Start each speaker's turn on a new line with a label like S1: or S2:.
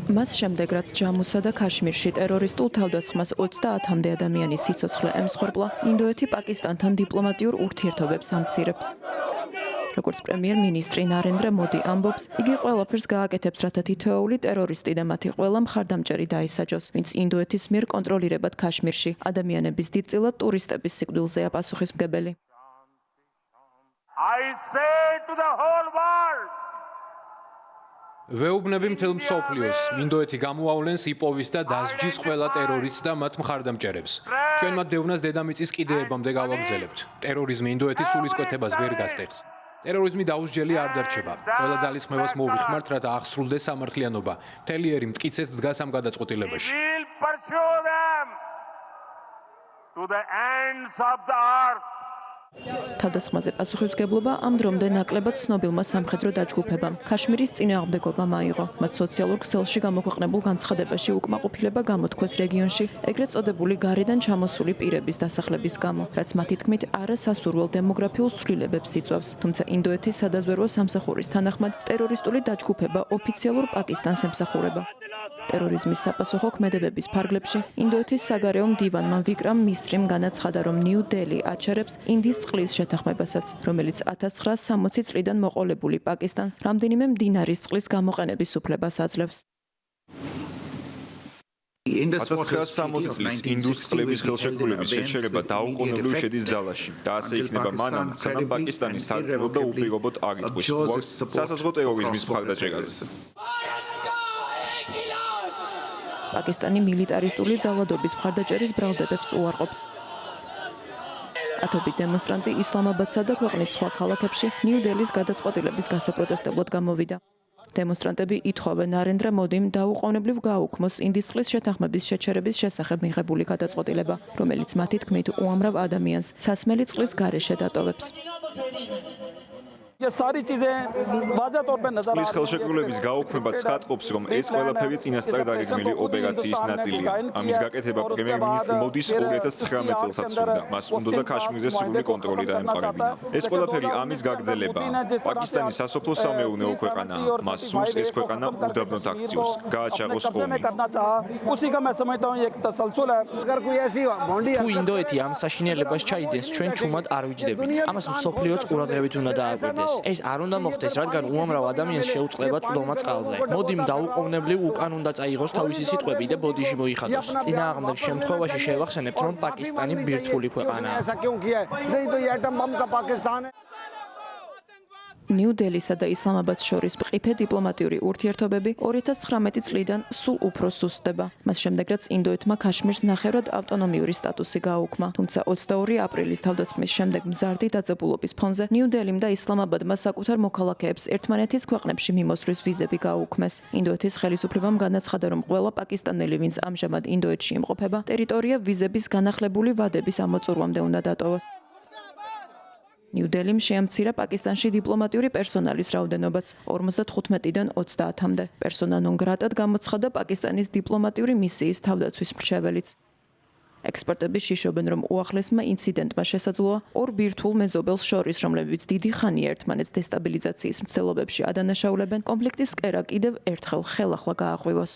S1: მას შემდეგ, რაც ჯამუსა და ქაშმირში ტერორისტულ თავდასხმას 30-მდე ადამიანის სიცოცხლე ემსხვერპლა, ინდოეთი პაკისტანთან დიპლომატიურ ურთიერთობებს ამცირებს. როგორც პრემიერ-მინისტრი ნარენდრა მოდი ამბობს, იგი ყველაფერს გააკეთებს, რათა თითოეული ტერორისტი და მათი ყველა მხარდამჭერი დაისაჯოს, ვინც ინდოეთის მიერ კონტროლირებად ქაშმირში ადამიანების დიდწილად ტურისტების სიკვდილზეა პასუხისმგებელი.
S2: ვეუბნები მთელ მსოფლიოს, ინდოეთი გამოავლენს იპოვის და დასჯის ყველა ტერორისტს და მათ მხარდამჭერებს. ჩვენ მათ დევნას დედამიწის კიდეებამდე გავაგრძელებთ. ტერორიზმი ინდოეთის სულისკვეთებას ვერ გასტეხს. ტერორიზმი დაუსჯელი არ დარჩება. ყველა ძალისხმევას მოვიხმართ, რათა აღსრულდეს სამართლიანობა. მთელი ერი მტკიცედ დგას ამ გადაწყვეტილებაში.
S1: თავდასხმაზე პასუხისმგებლობა ამ დრომდე ნაკლებად ცნობილმა სამხედრო დაჯგუფებამ ქაშმირის წინააღმდეგობამ აიღო. მათ სოციალურ ქსელში გამოქვეყნებულ განცხადებაში უკმაყოფილება გამოთქვეს რეგიონში ეგრეთ წოდებული გარედან ჩამოსული პირების დასახლების გამო, რაც მათი თქმით არასასურველ დემოგრაფიულ ცვლილებებს იწვევს. თუმცა ინდოეთის სადაზვერვო სამსახურის თანახმად ტერორისტული დაჯგუფება ოფიციალურ პაკისტანს ემსახურება. ტერორიზმის sapasokho ქმედებების ფარგლებში ინდოეთის საგარეო მდივანმა ვიკრამ მისრიმ განაცხადა, რომ ნიუ-დელი აჩერებს ინდის წყლის შეთანხმებასაც, რომელიც 1960 წლიდან მოყოლებული პაკისტანს რამდენიმე მდინარის წყლის გამოყენების უფლებას აძლევს.
S3: 1960 წლის ინდუს წყლების ხელშეკრულების შეჩერება დაუყოვნებლივ შედის ძალაში და ასე იქნება მანამ, სანამ პაკისტანი სარწმუნოდ და უპირობოდ არ იტყვის უარს სასაზღვრო ტერორიზმის მხარდაჭერაზე.
S1: პაკისტანი მილიტარისტული ძალადობის მხარდაჭერის ბრალდებებს უარყოფს. ათობით დემონსტრანტი ისლამაბადსა და ქვეყნის სხვა ქალაქებში ნიუ-დელის გადაწყვეტილების გასაპროტესტებლად გამოვიდა. დემონსტრანტები ითხოვენ ნარენდრა მოდიმ დაუყოვნებლივ გააუქმოს ინდის წყლის შეთანხმების შეჩერების შესახებ მიღებული გადაწყვეტილება, რომელიც მათი თქმით უამრავ ადამიანს სასმელი წყლის გარეშე დატოვებს.
S3: წყლის ხელშეკრულების გაუქმება ცხადყოფს, რომ ეს ყველაფერი წინასწარ დაგეგმილი ოპერაციის ნაწილია. ამის გაკეთება პრემიერ-მინისტრ მოდის 2019 წელსაც სურდა. მას უნდოდა ქაშმირზე სრული კონტროლი დაემყარებინა. ეს ყველაფერი ამის გაგრძელებაა. პაკისტანი სასოფლო-სამეურნეო ქვეყანაა. მას სურს ეს ქვეყანა უდაბნოდ აქციოს, გააჩაღოს ომი.
S4: თუ ინდოეთი ამ საშინელებას ჩაიდენს, ჩვენ ჩუმად არ ვიჯდებით. ამას მსოფლიოც ყურადღებით უნდა დააკვირდეს. ეს არ უნდა მოხდეს, რადგან უამრავ ადამიანს შეუწყდება წვდომა წყალზე. მოდიმ დაუყოვნებლივ უკან უნდა წაიღოს თავისი სიტყვები და ბოდიში მოიხადოს. წინააღმდეგ შემთხვევაში შევახსენებთ, რომ პაკისტანი ბირთვული ქვეყანაა.
S1: ნიუ-დელისა და ისლამაბადს შორის მყიფე დიპლომატიური ურთიერთობები 2019 წლიდან სულ უფრო სუსტდება. მას შემდეგ, რაც ინდოეთმა ქაშმირს ნახევრად ავტონომიური სტატუსი გააუქმა, თუმცა 22 აპრილის თავდასხმის შემდეგ მზარდი დაძაბულობის ფონზე ნიუ-დელიმ და ისლამაბადმა საკუთარ მოქალაქეებს ერთმანეთის ქვეყნებში მიმოსვლის ვიზები გააუქმეს. ინდოეთის ხელისუფლებამ განაცხადა, რომ ყველა პაკისტანელი, ვინც ამჟამად ინდოეთში იმყოფება, ტერიტორია ვიზების განახლებული ვადების ამოწურვამდე უნდა დატოვოს. ნიუ-დელიმ შეამცირა პაკისტანში დიპლომატიური პერსონალის რაოდენობაც 55-დან 30-მდე. პერსონა ნონ გრატად გამოცხადა პაკისტანის დიპლომატიური მისიის თავდაცვის მრჩეველიც. ექსპერტები შიშობენ, რომ უახლესმა ინციდენტმა შესაძლოა ორ ბირთვულ მეზობელს შორის, რომლებიც დიდი ხანია ერთმანეთს დესტაბილიზაციის მცდელობებში ადანაშაულებენ, კონფლიქტის კერა კიდევ ერთხელ ხელახლა გააღვივოს.